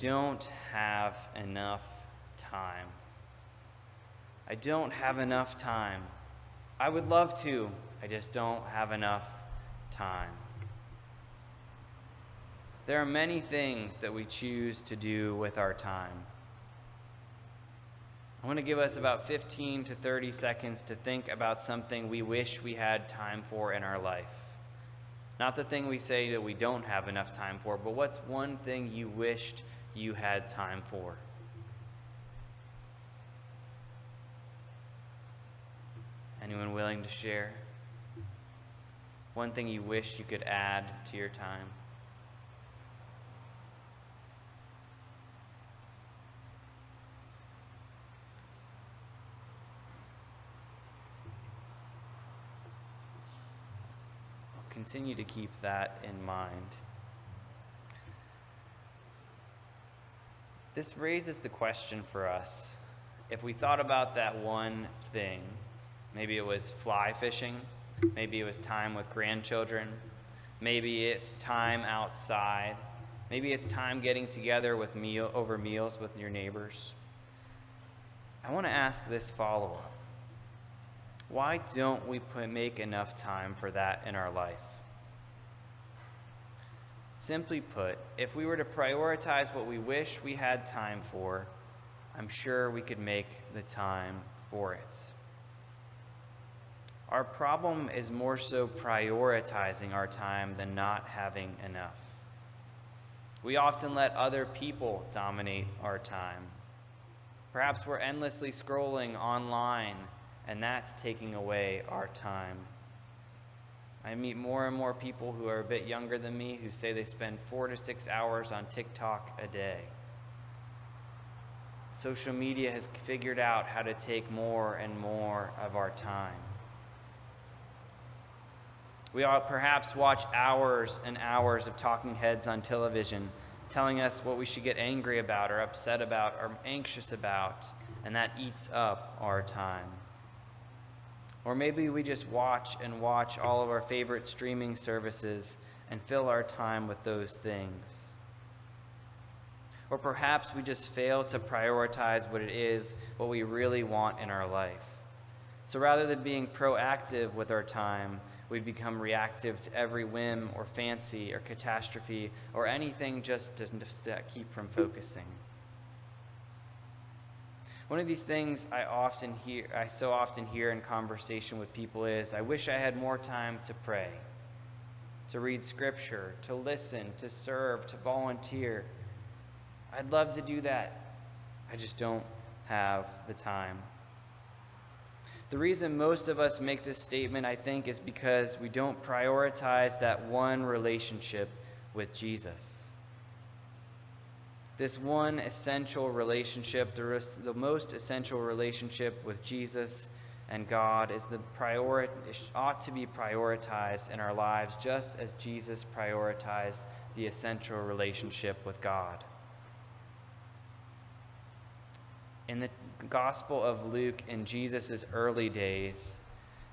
don't have enough time. I don't have enough time. I would love to, I just don't have enough time. There are many things that we choose to do with our time. I want to give us about 15 to 30 seconds to think about something we wish we had time for in our life. Not the thing we say that we don't have enough time for, but what's one thing you wished you had time for? Anyone willing to share? One thing you wish you could add to your time? I'll continue to keep that in mind. This raises the question for us. If we thought about that one thing, maybe it was fly fishing, maybe it was time with grandchildren, maybe it's time outside, maybe it's time getting together with over meals with your neighbors. I want to ask this follow-up. Why don't we make enough time for that in our life? Simply put, if we were to prioritize what we wish we had time for, I'm sure we could make the time for it. Our problem is more so prioritizing our time than not having enough. We often let other people dominate our time. Perhaps we're endlessly scrolling online, and that's taking away our time. I meet more and more people who are a bit younger than me who say they spend 4 to 6 hours on TikTok a day. Social media has figured out how to take more and more of our time. We all perhaps watch hours and hours of talking heads on television telling us what we should get angry about or upset about or anxious about, and that eats up our time. Or maybe we just watch all of our favorite streaming services and fill our time with those things. Or perhaps we just fail to prioritize what we really want in our life. So rather than being proactive with our time, we become reactive to every whim or fancy or catastrophe or anything just to keep from focusing. One of these things I so often hear in conversation with people is, I wish I had more time to pray, to read scripture, to listen, to serve, to volunteer. I'd love to do that. I just don't have the time. The reason most of us make this statement, I think, is because we don't prioritize that one relationship with Jesus. This one essential relationship, the most essential relationship with Jesus and God, ought to be prioritized in our lives just as Jesus prioritized the essential relationship with God. In the Gospel of Luke, in Jesus' early days,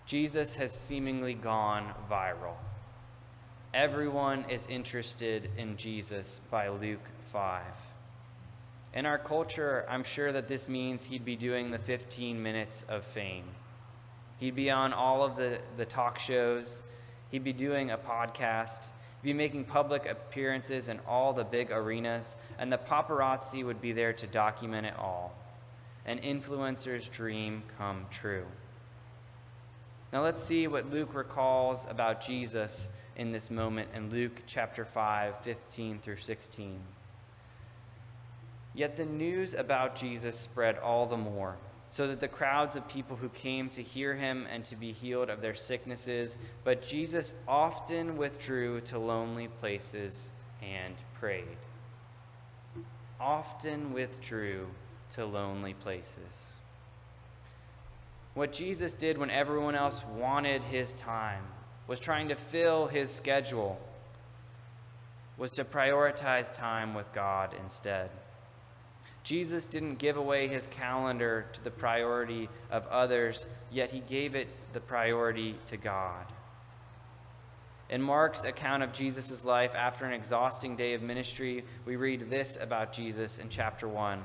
Jesus has seemingly gone viral. Everyone is interested in Jesus by Luke 5. In our culture, I'm sure that this means he'd be doing the 15 minutes of fame. He'd be on all of the talk shows. He'd be doing a podcast. He'd be making public appearances in all the big arenas, and the paparazzi would be there to document it all. An influencer's dream come true. Now let's see what Luke recalls about Jesus in this moment in Luke chapter 5, 15 through 16. Yet the news about Jesus spread all the more, so that the crowds of people who came to hear him and to be healed of their sicknesses, but Jesus often withdrew to lonely places and prayed. Often withdrew to lonely places. What Jesus did when everyone else wanted his time, was trying to fill his schedule, was to prioritize time with God instead. Jesus didn't give away his calendar to the priority of others, yet he gave it the priority to God. In Mark's account of Jesus' life after an exhausting day of ministry, we read this about Jesus in chapter 1.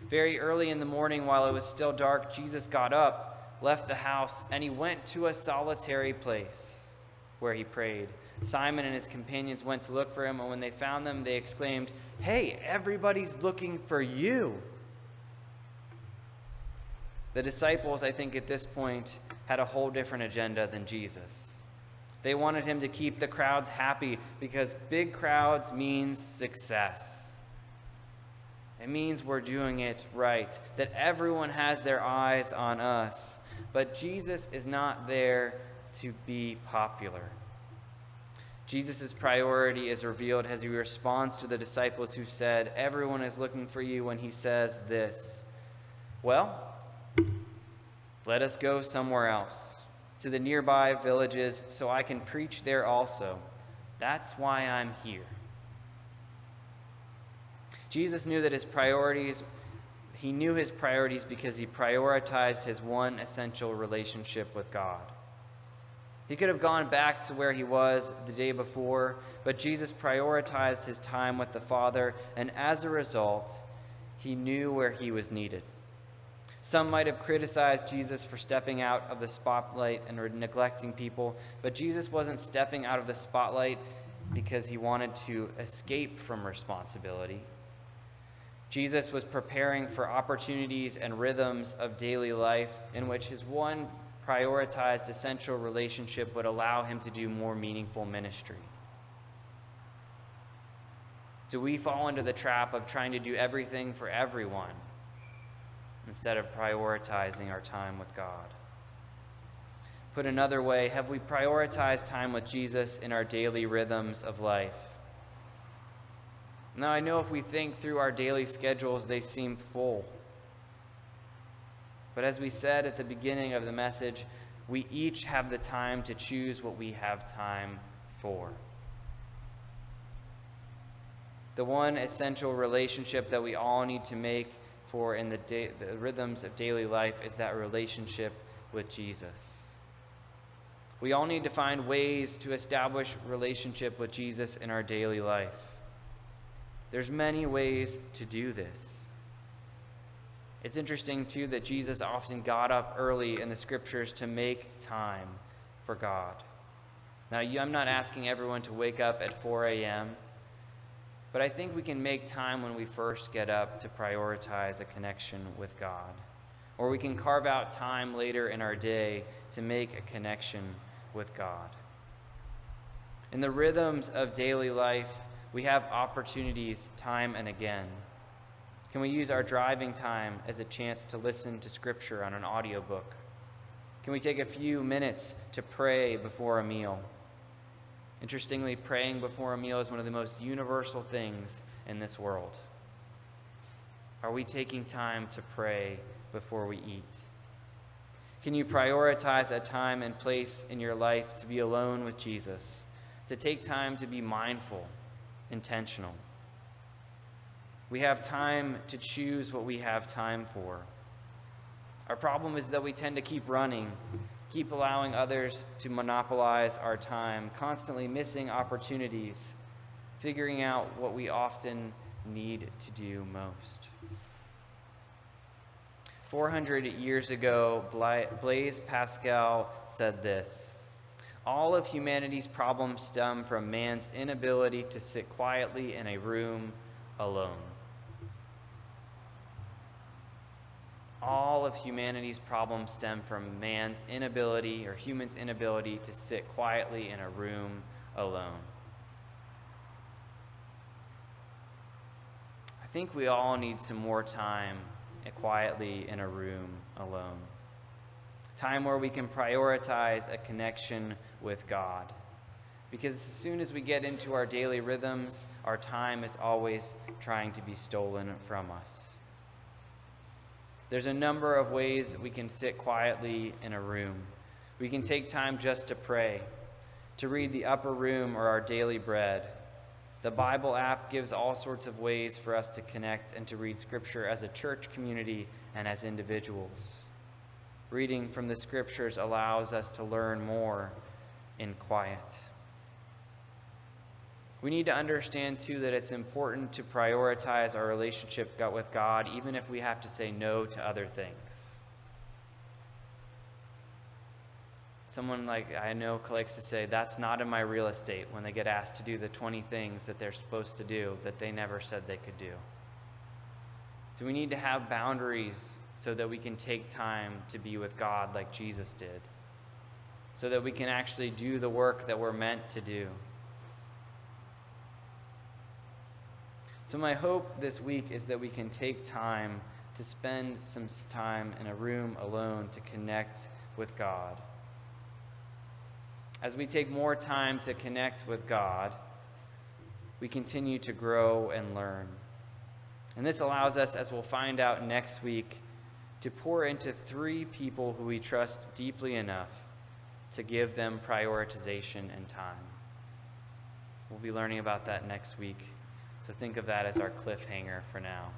Very early in the morning, while it was still dark, Jesus got up, left the house, and he went to a solitary place where he prayed. Simon and his companions went to look for him, and when they found them, they exclaimed, "Hey, everybody's looking for you." The disciples, I think, at this point had a whole different agenda than Jesus. They wanted him to keep the crowds happy because big crowds means success. It means we're doing it right, that everyone has their eyes on us. But Jesus is not there to be popular. Jesus' priority is revealed as he responds to the disciples who said, "Everyone is looking for you," when he says this, "Well, let us go somewhere else, to the nearby villages, so I can preach there also. That's why I'm here." Jesus knew that his priorities because he prioritized his one essential relationship with God. He could have gone back to where he was the day before, but Jesus prioritized his time with the Father, and as a result, he knew where he was needed. Some might have criticized Jesus for stepping out of the spotlight and neglecting people, but Jesus wasn't stepping out of the spotlight because he wanted to escape from responsibility. Jesus was preparing for opportunities and rhythms of daily life in which his one prioritized essential relationship would allow him to do more meaningful ministry. Do we fall into the trap of trying to do everything for everyone instead of prioritizing our time with God? Put another way, have we prioritized time with Jesus in our daily rhythms of life? Now, I know if we think through our daily schedules, they seem full. But as we said at the beginning of the message, we each have the time to choose what we have time for. The one essential relationship that we all need to make for in the rhythms of daily life is that relationship with Jesus. We all need to find ways to establish relationship with Jesus in our daily life. There's many ways to do this. It's interesting, too, that Jesus often got up early in the scriptures to make time for God. Now, I'm not asking everyone to wake up at 4 a.m., but I think we can make time when we first get up to prioritize a connection with God. Or we can carve out time later in our day to make a connection with God. In the rhythms of daily life, we have opportunities time and again. Can we use our driving time as a chance to listen to Scripture on an audiobook? Can we take a few minutes to pray before a meal? Interestingly, praying before a meal is one of the most universal things in this world. Are we taking time to pray before we eat? Can you prioritize a time and place in your life to be alone with Jesus, to take time to be mindful, intentional? We have time to choose what we have time for. Our problem is that we tend to keep running, keep allowing others to monopolize our time, constantly missing opportunities, figuring out what we often need to do most. 400 years ago, Blaise Pascal said this: "All of humanity's problems stem from man's inability to sit quietly in a room alone." All of humanity's problems stem from man's inability, or humans' inability, to sit quietly in a room alone. I think we all need some more time quietly in a room alone. Time where we can prioritize a connection with God. Because as soon as we get into our daily rhythms, our time is always trying to be stolen from us. There's a number of ways we can sit quietly in a room. We can take time just to pray, to read the upper room or our daily bread. The Bible app gives all sorts of ways for us to connect and to read Scripture as a church community and as individuals. Reading from the Scriptures allows us to learn more in quiet. We need to understand, too, that it's important to prioritize our relationship with God, even if we have to say no to other things. Someone like I know likes to say, that's not in my real estate, when they get asked to do the 20 things that they're supposed to do that they never said they could do. Do we need to have boundaries so that we can take time to be with God like Jesus did? So that we can actually do the work that we're meant to do? So my hope this week is that we can take time to spend some time in a room alone to connect with God. As we take more time to connect with God, we continue to grow and learn. And this allows us, as we'll find out next week, to pour into 3 people who we trust deeply enough to give them prioritization and time. We'll be learning about that next week. So think of that as our cliffhanger for now.